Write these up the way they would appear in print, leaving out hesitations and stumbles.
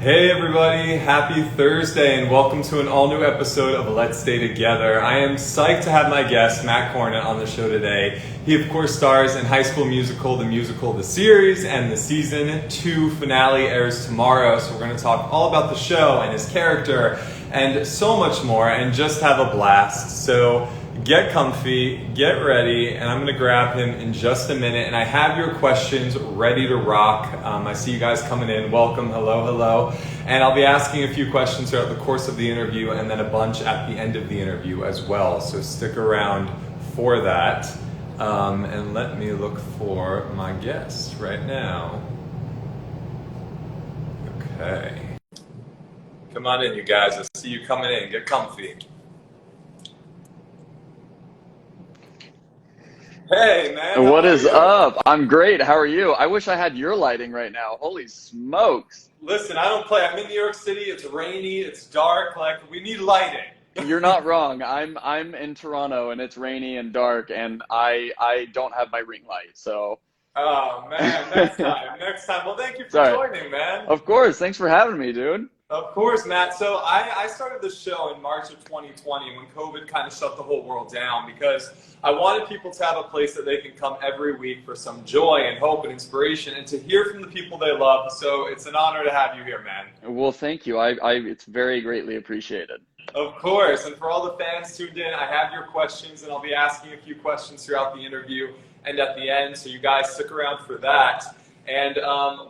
Hey everybody, happy Thursday and welcome to an all-new episode of Let's Stay Together. I am psyched to have my guest, Matt Cornett, on the show today. He of course stars in High School Musical, the series, and the season 2 finale airs tomorrow. So we're going to talk all about the show and his character and so much more and just have a blast. So get comfy, get ready, and I'm going to grab him in just a minute. And I have your questions ready to rock. I see you guys coming in. Welcome, hello. And I'll be asking a few questions throughout the course of the interview and then a bunch at the end of the interview as well. So stick around for that. And let me look for my guest right now. Okay. Come on in, you guys. I see you coming in. Get comfy. Hey, man. What is up? I'm great. How are you? I wish I had your lighting right now. Holy smokes. Listen, I don't play. I'm in New York City. It's rainy. It's dark. Like, we need lighting. You're not wrong. I'm in Toronto and it's rainy and dark and I don't have my ring light. So. Oh, man. Next time. Well, thank you for joining, man. Of course. Thanks for having me, dude. Of course, Matt. So I started this show in March of 2020 when COVID kind of shut the whole world down because I wanted people to have a place that they can come every week for some joy and hope and inspiration and to hear from the people they love. So it's an honor to have you here, man. Well, thank you. It's very greatly appreciated. Of course. And for all the fans tuned in, I have your questions and I'll be asking a few questions throughout the interview and at the end. So you guys stick around for that. And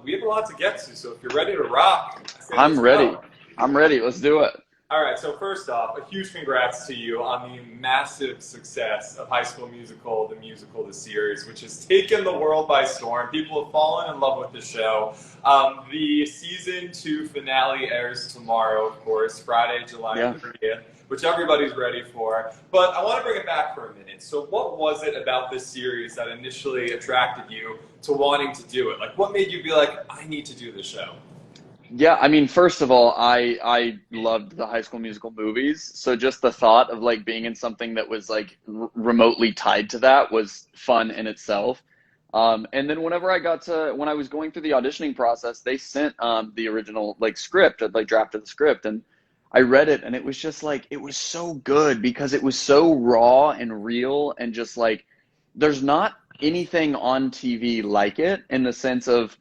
we have a lot to get to, so if you're ready to rock, I'm ready. I'm ready. Let's do it. All right, so first off, a huge congrats to you on the massive success of High School Musical, the series, which has taken the world by storm. People have fallen in love with the show. The season 2 finale airs tomorrow, of course, Friday, July 30th, which everybody's ready for. But I want to bring it back for a minute. So what was it about this series that initially attracted you to wanting to do it? Like, what made you be like, I need to do this show? Yeah, I mean, first of all, I loved the High School Musical movies. So just the thought of like being in something that was like remotely tied to that was fun in itself. And then when I was going through the auditioning process, they sent the original like script, like drafted the script, and I read it, and it was just like, it was so good because it was so raw and real, and just like, there's not anything on TV like it in the sense of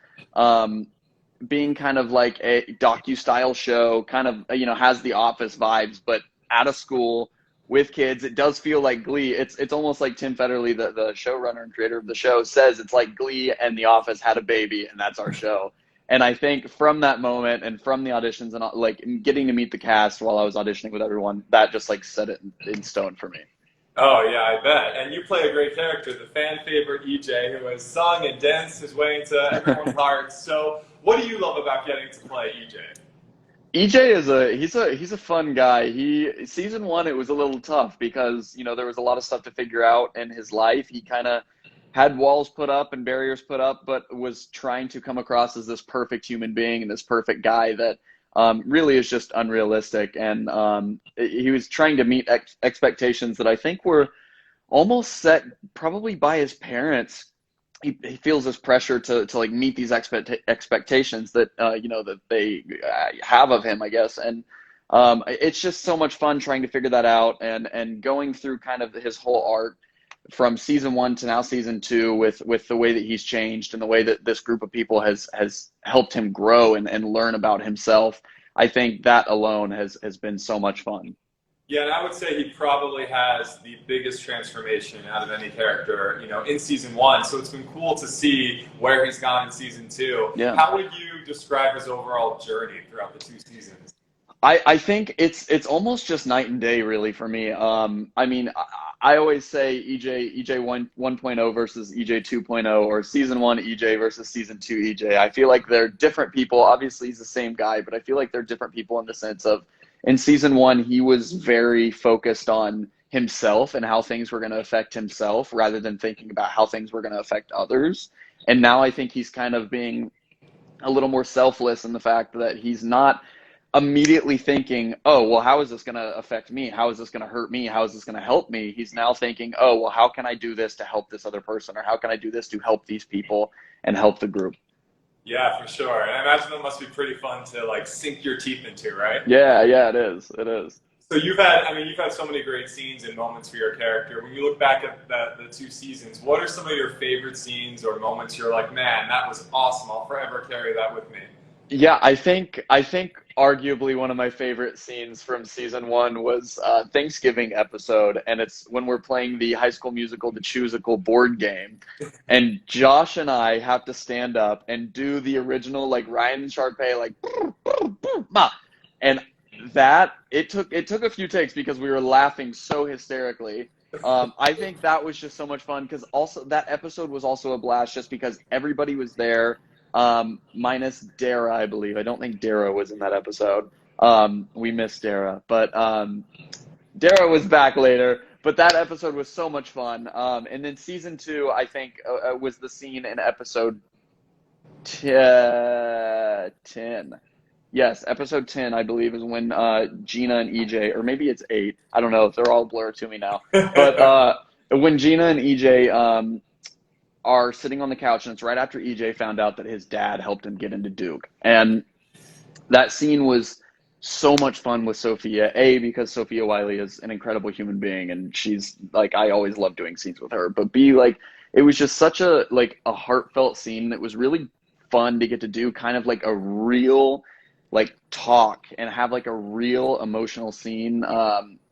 being kind of like a docu-style show, kind of, has the Office vibes, but at a school with kids. It does feel like Glee. It's almost like Tim Federle, the showrunner and creator of the show, says it's like Glee and The Office had a baby, and that's our show. And I think from that moment and from the auditions and like getting to meet the cast while I was auditioning with everyone, that just like set it in stone for me. Oh, yeah, I bet. And you play a great character, the fan favorite EJ, who has sung and danced his way into everyone's hearts. So what do you love about getting to play EJ? EJ he's a fun guy. Season 1, it was a little tough because, there was a lot of stuff to figure out in his life. He kind of had walls put up and barriers put up, but was trying to come across as this perfect human being and this perfect guy that really is just unrealistic. And he was trying to meet expectations that I think were almost set probably by his parents. He feels this pressure to like meet these expectations that, that they have of him, I guess. And it's just so much fun trying to figure that out and going through kind of his whole arc from season 1 to now season 2 with the way that he's changed and the way that this group of people has helped him grow and learn about himself. I think that alone has been so much fun. Yeah, and I would say he probably has the biggest transformation out of any character, in season 1. So it's been cool to see where he's gone in season 2. Yeah. How would you describe his overall journey throughout the 2 seasons? I think it's almost just night and day, really, for me. I mean, I always say EJ 1.0 versus EJ 2.0, or season 1 EJ versus season 2 EJ. I feel like they're different people. Obviously, he's the same guy, but I feel like they're different people in the sense of, in season 1, he was very focused on himself and how things were going to affect himself rather than thinking about how things were going to affect others. And now I think he's kind of being a little more selfless in the fact that he's not immediately thinking, oh, well, how is this going to affect me? How is this going to hurt me? How is this going to help me? He's now thinking, oh, well, how can I do this to help this other person? Or how can I do this to help these people and help the group? Yeah, for sure. And I imagine that must be pretty fun to like sink your teeth into, right? Yeah, yeah, it is. It is. So you've had, I mean, you've had so many great scenes and moments for your character. When you look back at the two seasons, what are some of your favorite scenes or moments you're like, man, that was awesome. I'll forever carry that with me. Yeah, I think arguably one of my favorite scenes from season one was Thanksgiving episode, and it's when we're playing the High School Musical The Choosical board game, and Josh and I have to stand up and do the original like Ryan Sharpay like ma, and that it took a few takes because we were laughing so hysterically. I think that was just so much fun because also that episode was also a blast just because everybody was there, minus Dara, I believe. I don't think Dara was in that episode. We missed Dara, but Dara was back later. But that episode was so much fun. And then season two, I think, was the scene in episode 10. Yes, episode 10, I believe, is when Gina and EJ, or maybe it's 8. I don't know. They're all blur to me now. But when Gina and EJ are sitting on the couch, and it's right after EJ found out that his dad helped him get into Duke. And that scene was so much fun with Sophia, A, because Sophia Wiley is an incredible human being, and she's, like, I always love doing scenes with her. But B, like, it was just such a, like, a heartfelt scene that was really fun to get to do kind of like a real like talk and have like a real emotional scene,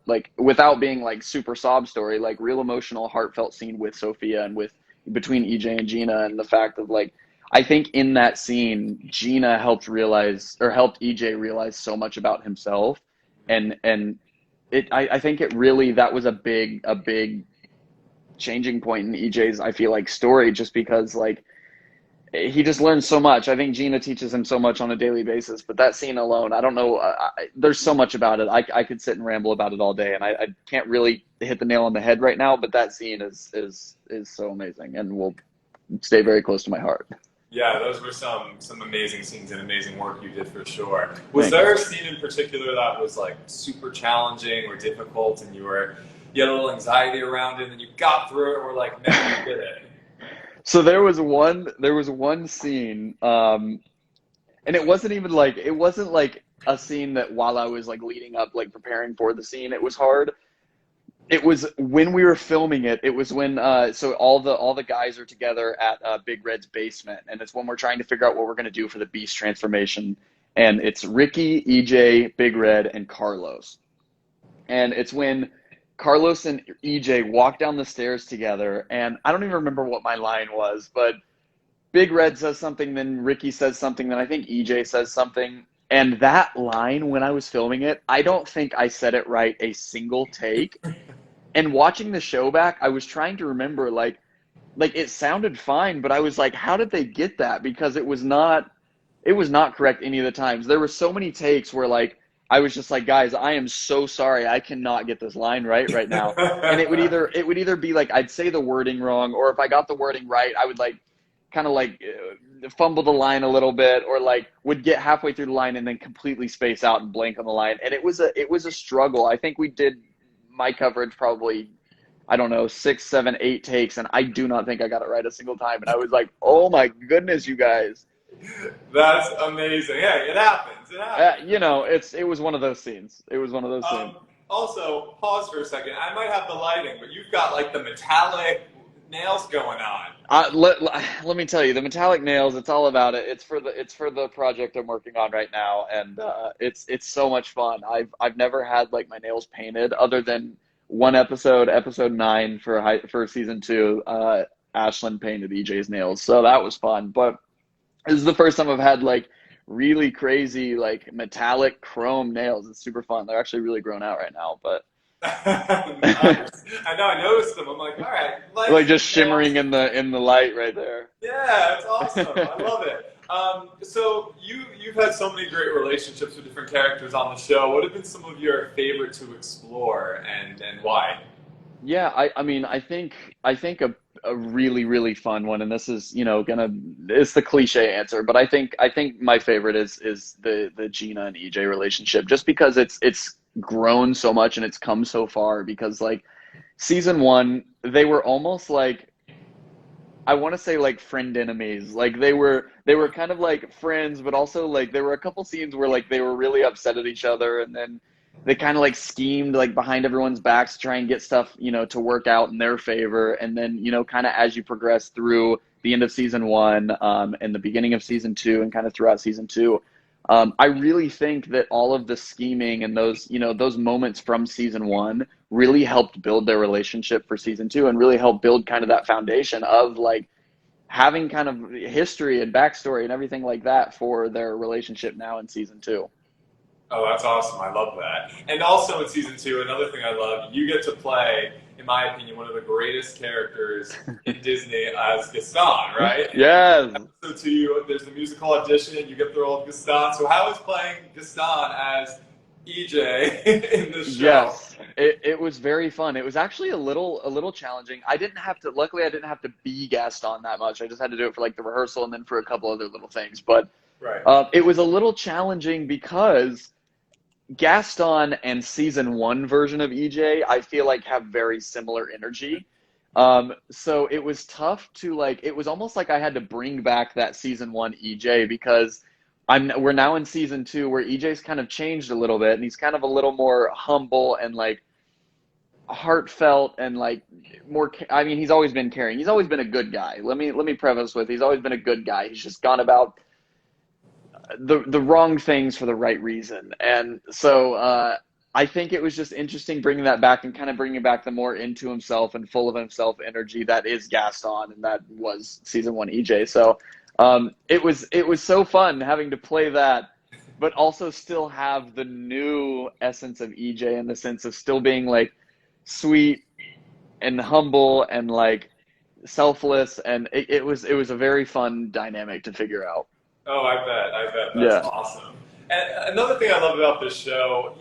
like without being like super sob story, like real emotional heartfelt scene with Sophia and with between EJ and Gina. And the fact of like I think in that scene Gina helped realize or helped EJ realize so much about himself, and I think it really that was a big changing point in EJ's I feel like story, just because like he just learns so much. I think Gina teaches him so much on a daily basis, but that scene alone, I don't know. There's so much about it. I could sit and ramble about it all day, and I can't really hit the nail on the head right now. But that scene is so amazing, and will stay very close to my heart. Yeah, those were some amazing scenes and amazing work you did for sure. Was Thank you. there a scene in particular that was like super challenging or difficult, and you had a little anxiety around it, and you got through it, and were like, man, you did it? So there was one scene, and it wasn't like a scene that while I was like leading up, like preparing for the scene, it was hard. It was when we were filming it. It was when so all the guys are together at Big Red's basement, and it's when we're trying to figure out what we're gonna do for the Beast transformation. And it's Ricky, EJ, Big Red, and Carlos. And it's when Carlos and EJ walk down the stairs together, and I don't even remember what my line was, but Big Red says something, then Ricky says something, then I think EJ says something. And that line, when I was filming it, I don't think I said it right a single take. And watching the show back, I was trying to remember, like it sounded fine, but I was like, how did they get that? Because it was not correct any of the times. There were so many takes where like I was just like, guys, I am so sorry, I cannot get this line right now. And it would either be like I'd say the wording wrong, or if I got the wording right, I would like kind of like fumble the line a little bit, or like would get halfway through the line and then completely space out and blank on the line. And it was a struggle. I think we did my coverage probably, I don't know, 6, 7, 8 takes, and I do not think I got it right a single time. And I was like, oh my goodness, you guys. That's amazing. Yeah, it happens. It happens. It was one of those scenes. It was one of those scenes. Also, pause for a second. I might have the lighting, but you've got like the metallic nails going on. Let me tell you, the metallic nails. It's all about it. It's for the project I'm working on right now, and it's so much fun. I've never had like my nails painted other than one episode 9 for season 2. Ashlyn painted EJ's nails, so that was fun. But this is the first time I've had like really crazy like metallic chrome nails. It's super fun. They're actually really grown out right now, but Nice. I know. I noticed them. I'm like, all right, like just nails. shimmering in the light right there. Yeah, it's awesome. I love it. So you've had so many great relationships with different characters on the show. What have been some of your favorite to explore, and why? Yeah, I mean, I think a really really fun one, and this is it's the cliche answer, but I think my favorite is the Gina and EJ relationship, just because it's grown so much and it's come so far. Because like season 1, they were almost like, I want to say like friend enemies. Like they were kind of like friends, but also like there were a couple scenes where like they were really upset at each other, and then they kind of like schemed like behind everyone's backs to try and get stuff, to work out in their favor. And then, kind of as you progress through the end of season one, and the beginning of season two, and kind of throughout season two, I really think that all of the scheming and those moments from season one really helped build their relationship for season two, and really helped build kind of that foundation of like having kind of history and backstory and everything like that for their relationship now in season two. Oh, that's awesome. I love that. And also in season two, another thing I love, you get to play, in my opinion, one of the greatest characters in Disney as Gaston, right? Yes. So to you, there's the musical audition, you get the role of Gaston. So how is playing Gaston as EJ in this show? Yes, it was very fun. It was actually a little challenging. Luckily I didn't have to be Gaston that much. I just had to do it for like the rehearsal and then for a couple other little things. But Right. it was a little challenging because Gaston and season one version of EJ, I feel like have very similar energy. So it was tough to like, it was almost like I had to bring back that season one EJ, because we're now in season two where EJ's kind of changed a little bit, and he's kind of a little more humble and like heartfelt and like more, I mean, he's always been caring. He's always been a good guy. Let me preface with, he's always been a good guy. He's just gone about the wrong things for the right reason. And so I think it was just interesting bringing that back and kind of bringing back the more into himself and full of himself energy that is Gaston, and that was season one EJ. So it was so fun having to play that, but also still have the new essence of EJ, in the sense of still being like sweet and humble and like selfless, and it was a very fun dynamic to figure out. Oh, I bet. That's Yeah. awesome. And another thing I love about this show,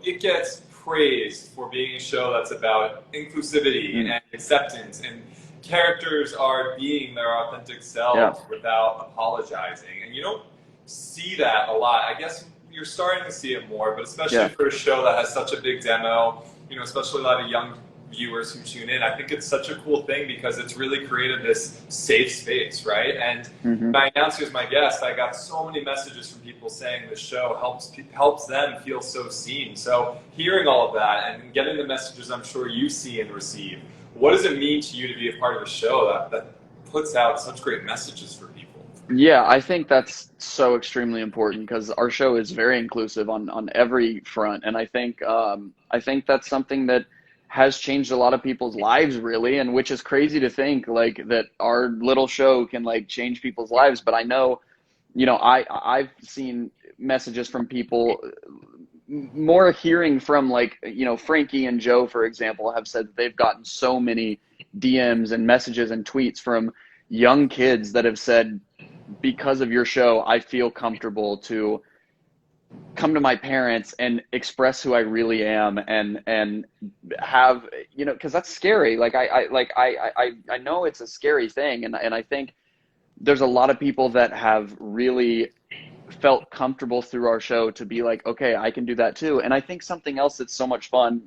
it gets praised for being a show that's about inclusivity and acceptance, and characters are being their authentic selves without apologizing. And you don't see that a lot. I guess you're starting to see it more, but especially for a show that has such a big demo, especially a lot of young viewers who tune in, I think it's such a cool thing because it's really created this safe space, right? And when I announced you as my guest, I got so many messages from people saying the show helps them feel so seen. So hearing all of that and getting the messages I'm sure you see and receive, what does it mean to you to be a part of a show that puts out such great messages for people? Yeah, I think that's so extremely important, because our show is very inclusive on every front, and I think that's something that has changed a lot of people's lives, really, and which is crazy to think like that our little show can like change people's lives. But I know, I've seen messages from people, more hearing from like, Frankie and Joe, for example, have said that they've gotten so many DMs and messages and tweets from young kids that have said, because of your show, I feel comfortable to come to my parents and express who I really am, and have, because that's scary. Like I know it's a scary thing, and I think there's a lot of people that have really felt comfortable through our show to be like, okay, I can do that too. And I think something else that's so much fun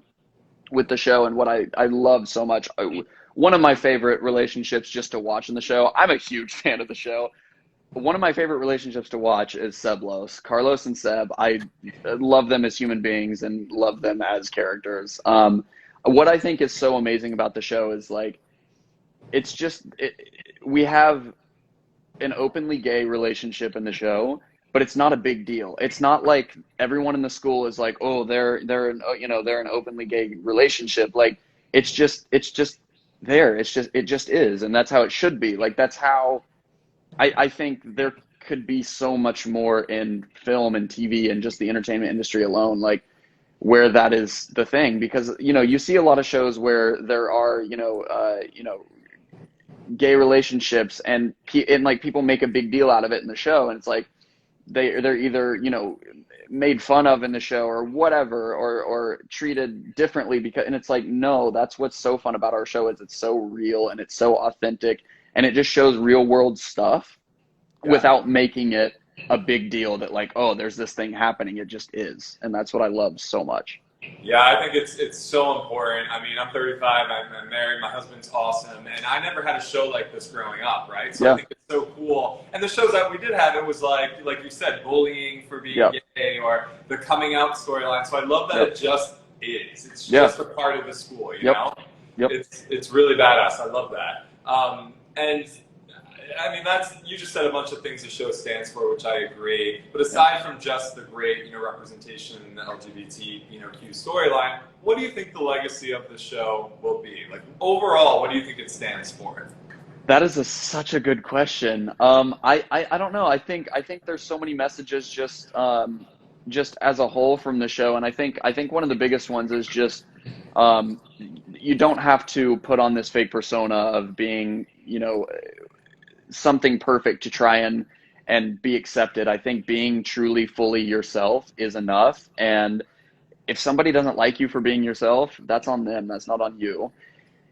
with the show, and what I love so much, one of my favorite relationships just to watch in the show, I'm a huge fan of the show. One of my favorite relationships to watch is Seblos. Carlos and Seb, I love them as human beings and love them as characters. What I think is so amazing about the show is like, we have an openly gay relationship in the show, but it's not a big deal. It's not like everyone in the school is like, oh, they're an openly gay relationship. Like it's just there. It just is, and that's how it should be. Like that's how I think there could be so much more in film and TV and just the entertainment industry alone, like where that is the thing. Because you see a lot of shows where there are gay relationships, and like people make a big deal out of it in the show, and it's like they're either made fun of in the show or whatever, or treated differently, and it's like, no, that's what's so fun about our show, is it's so real and it's so authentic, and it just shows real world stuff without making it a big deal that like, oh, there's this thing happening. It just is, and that's what I love so much. Yeah, I think it's so important. I mean, I'm 35. I'm married. My husband's awesome, and I never had a show like this growing up, right? So I Yeah. think it's so cool. And the shows that we did have, it was like you said, bullying for being Yep. gay or the coming out storyline. So I love that Yep. it just is. It's Yeah. just a part of the school, you Yep. know. Yep. It's really badass. I love that. And I mean, that's you just said a bunch of things the show stands for, which I agree. But Yep. aside from just the great, representation in the LGBT, Q storyline, what do you think the legacy of the show will be? Like overall, what do you think it stands for? That is such a good question. I don't know. I think there's so many messages just as a whole from the show, and I think one of the biggest ones is just you don't have to put on this fake persona of being something perfect to try and be accepted. I think being truly fully yourself is enough, and if somebody doesn't like you for being yourself, that's on them. That's not on you.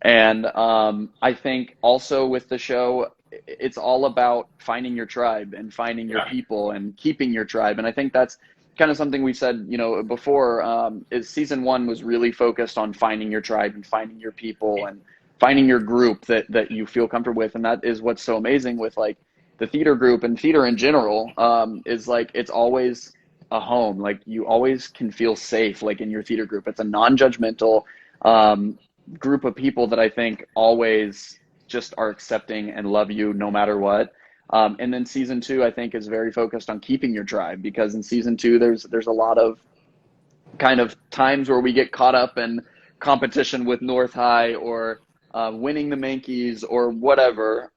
And I think also with the show, it's all about finding your tribe and finding your Yeah, people and keeping your tribe. And I think that's kind of something we've said, before. Is season one was really focused on finding your tribe and finding your people and finding your group that you feel comfortable with. And that is what's so amazing with like the theater group and theater in general. Is like it's always a home. Like you always can feel safe, like in your theater group. It's a non-judgmental. Um, Group of people that I think always just are accepting and love you no matter what. And then season two, I think, is very focused on keeping your tribe because in season two, there's a lot of kind of times where we get caught up in competition with North High or winning the Mankeys or whatever.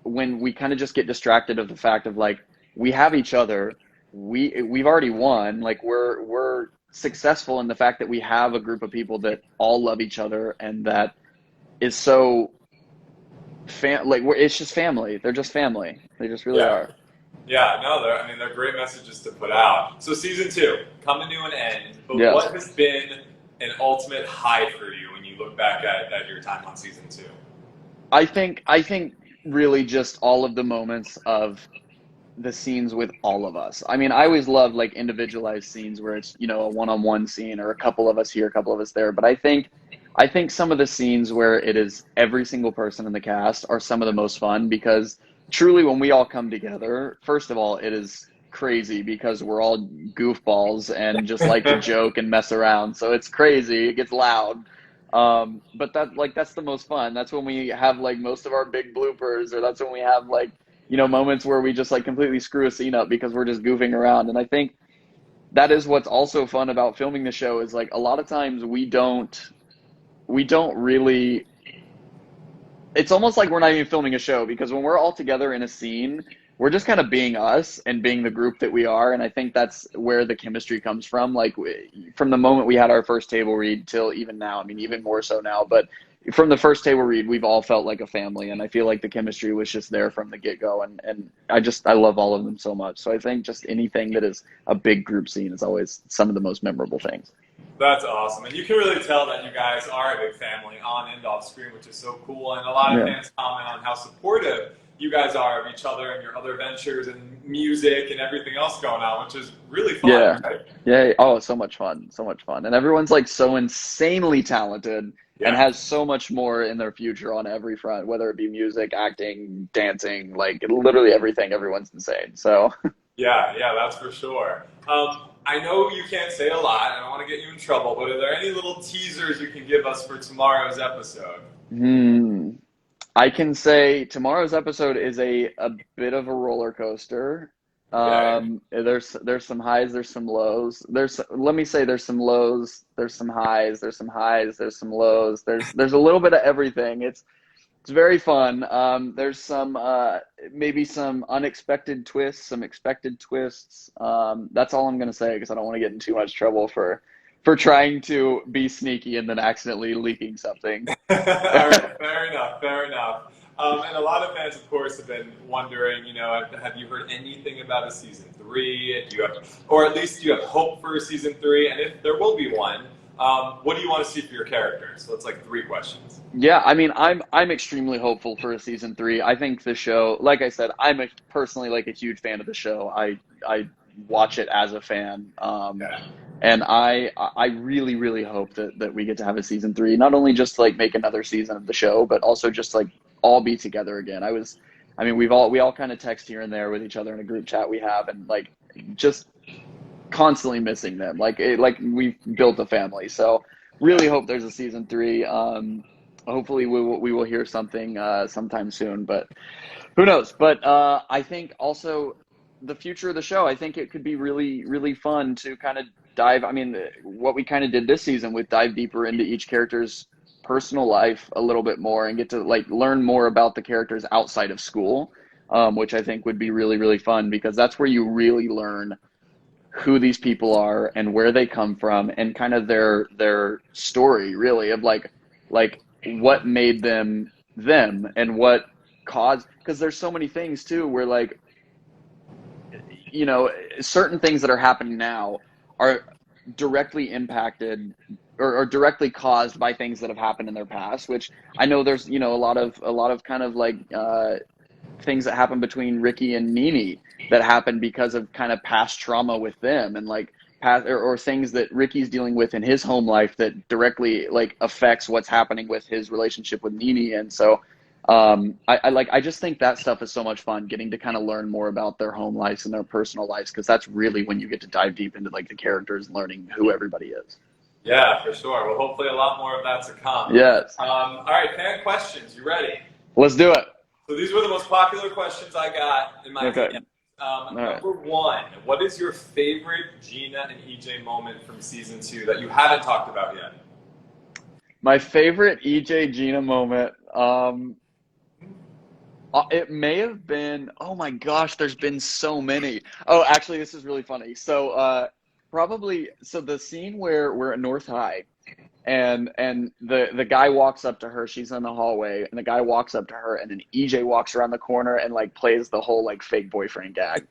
When we kind of just get distracted of the fact of like we have each other, we've already won. Like we're successful in the fact that we have a group of people that all love each other and that is so like it's just family. They're just family. They just really yeah, are. yeah. No, they're great messages to put out. So season two coming to an end, but Yeah. what has been an ultimate high for you when you look back at your time on season two? I think really just all of the moments of the scenes with all of us. I mean, I always love like individualized scenes where it's, a one-on-one scene or a couple of us here, a couple of us there. But I think some of the scenes where it is every single person in the cast are some of the most fun because truly when we all come together, first of all, it is crazy because we're all goofballs and just like to joke and mess around. So it's crazy. It gets loud. But that's the most fun. That's when we have like most of our big bloopers, or that's when we have like moments where we just like completely screw a scene up because we're just goofing around. And I think that is what's also fun about filming the show is like a lot of times we don't really, it's almost like we're not even filming a show because when we're all together in a scene, we're just kind of being us and being the group that we are. And I think that's where the chemistry comes from. Like from the moment we had our first table read till even now, I mean, even more so now, but from the first table read, we've all felt like a family. And I feel like the chemistry was just there from the get go. And I love all of them so much. So I think just anything that is a big group scene is always some of the most memorable things. That's awesome. And you can really tell that you guys are a big family on and off screen, which is so cool. And a lot of Yeah. fans comment on how supportive you guys are of each other and your other ventures and music and everything else going on, which is really fun, Yeah. right? Yeah. Oh, so much fun. So much fun. And everyone's like so insanely talented and Yeah. has so much more in their future on every front, whether it be music, acting, dancing, like literally everything. Everyone's insane. So, Yeah, yeah, that's for sure. I know you can't say a lot, and I don't want to get you in trouble, but are there any little teasers you can give us for tomorrow's episode? hmm. I can say tomorrow's episode is a bit of a roller coaster. Okay. There's some highs, there's some lows. Let me say there's some lows, there's some highs, there's some highs, there's some lows. There's a little bit of everything. It's very fun. There's some maybe some unexpected twists, some expected twists. That's all I'm gonna say because I don't want to get in too much trouble for trying to be sneaky and then accidentally leaking something. Fair enough, fair enough. And a lot of fans, of course, have been wondering, have you heard anything about a season three? Do you have, or at least do you have hope for a season three? And if there will be one, what do you want to see for your characters? So it's like three questions. Yeah, I mean, I'm extremely hopeful for a season three. I think the show, like I said, personally like a huge fan of the show. I watch it as a fan. Yeah. And I really, really hope that we get to have a season three, not only just to, like, make another season of the show, but also just like all be together again. I mean, we all kind of text here and there with each other in a group chat we have, and like just constantly missing them. Like we've built a family. So really Yeah. hope there's a season three. Hopefully we will hear something sometime soon, but who knows? But I think also the future of the show, I think it could be really, really fun to kind of dive. I mean, what we kind of did this season with dive deeper into each character's personal life a little bit more and get to like learn more about the characters outside of school, which I think would be really, really fun because that's where you really learn who these people are and where they come from and kind of their story really of like what made them them and what caused, because there's so many things too where like, you know, certain things that are happening now are directly impacted or directly caused by things that have happened in their past, which I know there's, you know, a lot of kind of like things that happen between Ricky and Nini that happen because of kind of past trauma with them and like past or things that Ricky's dealing with in his home life that directly like affects what's happening with his relationship with Nini. And so I just think that stuff is so much fun, getting to kind of learn more about their home lives and their personal lives, because that's really when you get to dive deep into like the characters and learning who everybody is. Yeah, for sure. Well, hopefully a lot more of that to come. Yes, All right, fan questions. You ready? let's do it. So these were the most popular questions I got in my Okay, hands. all right. Number one, what is your favorite Gina and EJ moment from season two that you haven't talked about yet? My favorite EJ Gina moment. It may have been, oh my gosh, there's been so many. Oh, actually, this is really funny. So, probably, so the scene where we're at North High and the guy walks up to her, she's in the hallway, and the guy walks up to her, and then EJ walks around the corner and like plays the whole like fake boyfriend gag.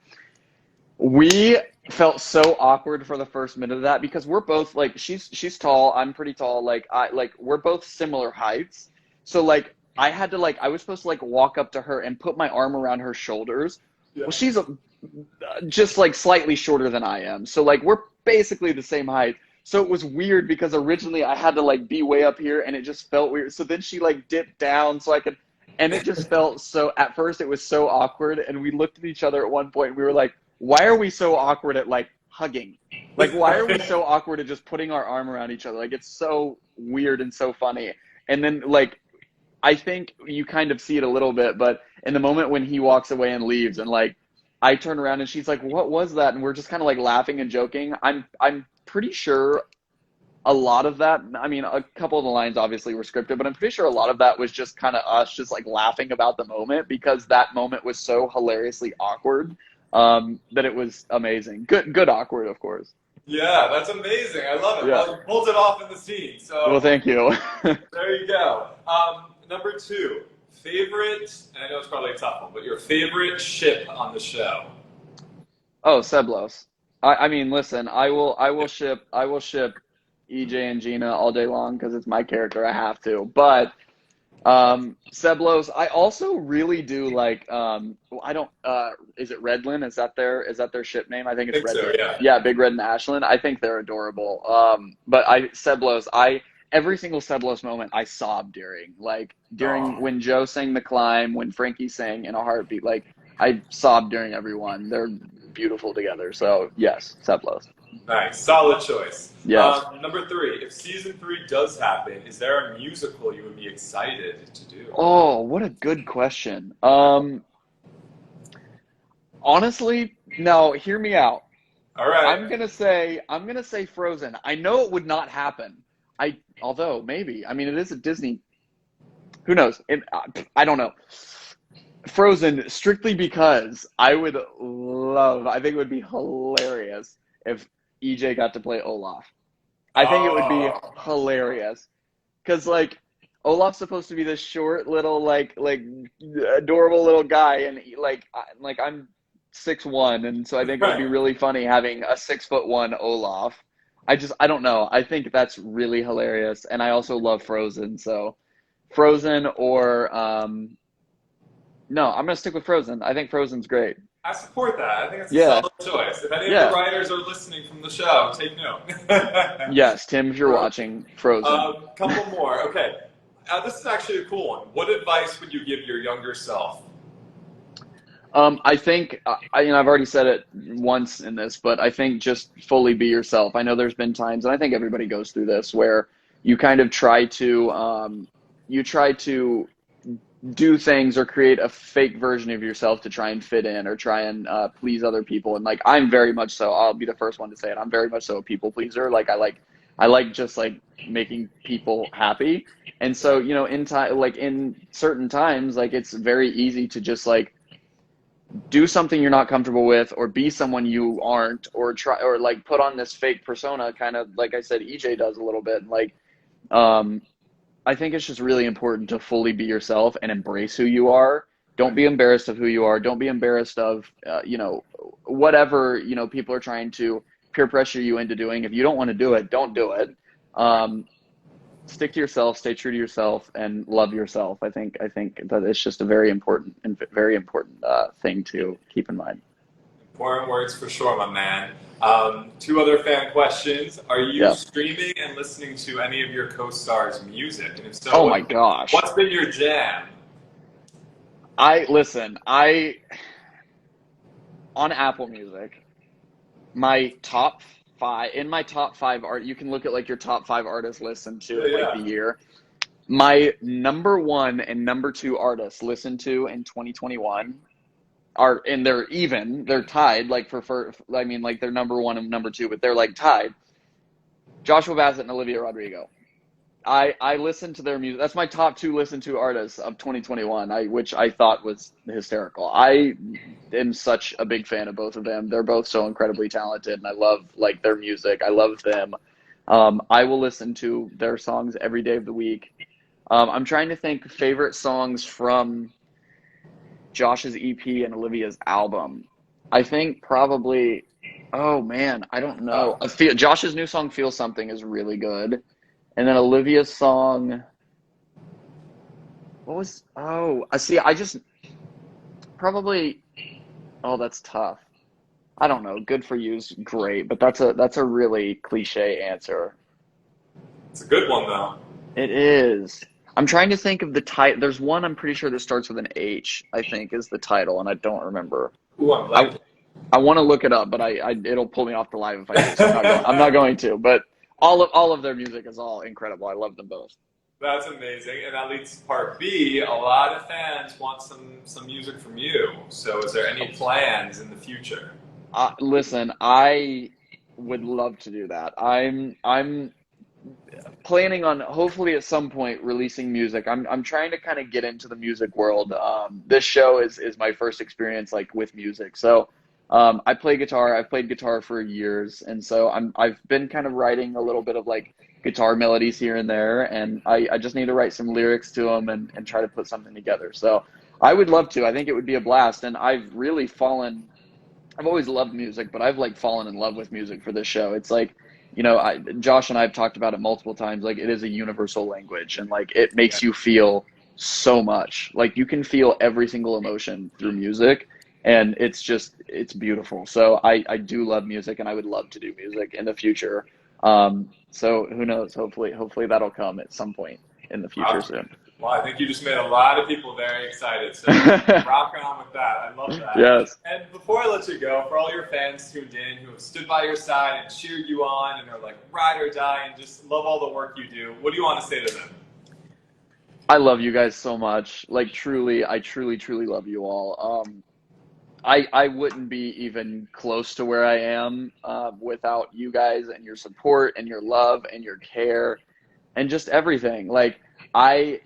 We felt so awkward for the first minute of that because we're both like she's tall, I'm pretty tall, like we're both similar heights. So like I had to like I was supposed to like walk up to her and put my arm around her shoulders. Yeah. Well, she's just like slightly shorter than I am. So like we're basically the same height. So it was weird because originally I had to like be way up here and it just felt weird. So then she like dipped down so I could, and it just felt so, at first it was so awkward, and we looked at each other at one point and we were like, why are we so awkward at like hugging? Like why are we so awkward at just putting our arm around each other? Like it's so weird and so funny. And then like I think you kind of see it a little bit, but in the moment when he walks away and leaves and like I turn around and she's like, what was that? And we're just kind of like laughing and joking. I'm pretty sure a lot of that, I mean, a couple of the lines obviously were scripted, but I'm pretty sure a lot of that was just kind of us just like laughing about the moment because that moment was so hilariously awkward, that it was amazing. Good awkward, of course. Yeah, that's amazing. I love it. Yeah. Well, you pulled it off in the scene. Well, So thank you. there you go. Number two, favorite, and I know it's probably a tough one, but your favorite ship on the show. Oh, Seblos. I mean, listen, I will ship EJ and Gina all day long because it's my character. I have to. But Seblos, I also really do like. I don't. Is it Redland? Is that their ship name? I think I it's think so, Redland. yeah. Yeah, Big Red and Ashland. I think they're adorable. But Seblos, every single Seblos moment I sobbed during. Like during Oh, when Joe sang The Climb, when Frankie sang In a Heartbeat. Like I sobbed during everyone. They're beautiful together. So yes, Seblos. nice. Solid choice. Yes. Number three, if season three does happen, is there a musical you would be excited to do? Oh, what a good question. Honestly, no, hear me out. All right. I'm gonna say Frozen. I know it would not happen. Although maybe. I mean, it is a Disney. Who knows? I don't know. Frozen, strictly because I think it would be hilarious if EJ got to play Olaf. I think it would be Oh, hilarious. Because, like, Olaf's supposed to be this short little, like adorable little guy, and I'm 6'1", and so I think it would be right. really funny having a 6'1" Olaf. I don't know. I think that's really hilarious, and I also love Frozen, so Frozen or no, I'm gonna stick with Frozen. I think Frozen's great. I support that. I think it's a Yeah, solid choice. If any of the yeah. writers are listening from the show, take note. Yes, Tim, if you're watching Frozen. Couple more. Okay. This is actually a cool one. What advice would you give your younger self? I think I've already said it once in this, but I think just fully be yourself. I know there's been times, and I think everybody goes through this, where you kind of try to do things or create a fake version of yourself to try and fit in or try and please other people. And like I'm very much so. I'll be the first one to say it. I'm very much so a people pleaser. I like just like making people happy. And so in time, like in certain times, like it's very easy to just like do something you're not comfortable with or be someone you aren't or try or like put on this fake persona, kind of like I said EJ does a little bit. Like um I think it's just really important to fully be yourself and embrace who you are. Don't be embarrassed of who you are. Don't be embarrassed of whatever people are trying to peer pressure you into doing. If you don't want to do it, don't do it. um Stick to yourself, stay true to yourself, and love yourself. I think that it's just a very important and very important thing to keep in mind. Important words for sure, my man. Two other fan questions. Are you Yeah. streaming and listening to any of your co-stars' music? And if so, Oh my gosh. what's been your jam? I listen. I On Apple Music, my top five in my top five art. You can look at like your top five artists listened to Yeah, in like the yeah. year. My number one and number two artists listened to in 2021 are, and they're tied, like I mean, like they're number one and number two, but they're like tied. Joshua Bassett and Olivia Rodrigo. I listened to their music. That's my top two listened to artists of 2021, which I thought was hysterical. I am such a big fan of both of them. They're both so incredibly talented, and I love like their music. I love them. I will listen to their songs every day of the week. I'm trying to think favorite songs from Josh's EP and Olivia's album. I think probably. Oh man, I don't know. Josh's new song "Feel Something" is really good, and then Olivia's song. What was? Oh, I see. I just probably. Oh, that's tough. I don't know. Good for You's great, but that's a really cliche answer. It's a good one though. It is. I'm trying to think of the title. There's one I'm pretty sure that starts with an H, I think is the title, and I don't remember. Ooh, I'm I blanking. I want to look it up, but it'll pull me off the live if I do, so I'm not going to. But all of their music is all incredible. I love them both. That's amazing, and that leads to part B. A lot of fans want some music from you. So, is there any plans in the future? Listen, I would love to do that. I'm planning on hopefully at some point releasing music. I'm trying to kind of get into the music world. This show is my first experience like with music. So I play guitar. I've played guitar for years, and so I've been kind of writing a little bit of like guitar melodies here and there, and I just need to write some lyrics to them and try to put something together. So I would love to. I think it would be a blast, and I've always loved music, but I've like fallen in love with music for this show. It's like, Josh and I have talked about it multiple times. Like it is a universal language, and like it Yeah. makes you feel so much. Like you can feel every single emotion through music, and it's beautiful. So I do love music, and I would love to do music in the future. So who knows? Hopefully that'll come at some point in the future Wow. soon. Well, I think you just made a lot of people very excited. So, rock on with that. I love that. Yes. And before I let you go, for all your fans tuned in who have stood by your side and cheered you on and are like ride or die and just love all the work you do, what do you want to say to them? I love you guys so much. Like truly, I truly, truly love you all. I wouldn't be even close to where I am without you guys and your support and your love and your care and just everything. Like I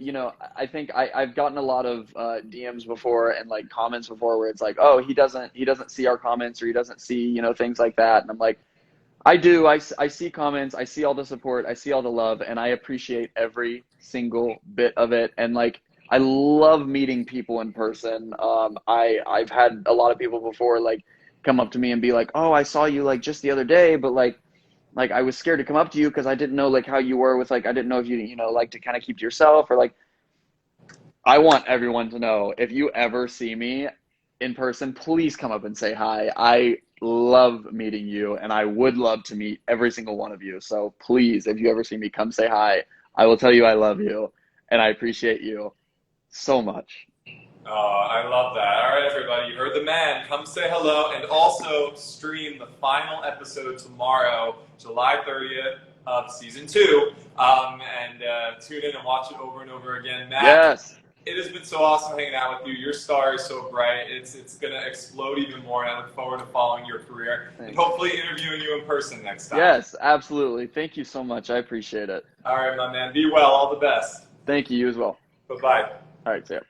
think I've gotten a lot of DMs before and like comments before where it's like, oh, he doesn't see our comments or he doesn't see things like that, and I'm like, I do. I see comments. I see all the support. I see all the love, and I appreciate every single bit of it. And like, I love meeting people in person. I've had a lot of people before like come up to me and be like, "Oh, I saw you like just the other day, but like I was scared to come up to you because I didn't know like how you were with like I didn't know if you like to kind of keep to yourself or like." I want everyone to know if you ever see me in person, please come up and say hi. I love meeting you, and I would love to meet every single one of you. So please, if you ever see me, come say hi. I will tell you I love you, and I appreciate you so much. Oh, I love that. All right, everybody, you heard the man. Come say hello, and also stream the final episode tomorrow, July 30th of season 2. And tune in and watch it over and over again. Matt, Yes. it has been so awesome hanging out with you. Your star is so bright. It's going to explode even more, and I look forward to following your career and hopefully interviewing you in person next time. Yes, absolutely. Thank you so much. I appreciate it. All right, my man. Be well. All the best. Thank you. You as well. Bye-bye. All right, see ya.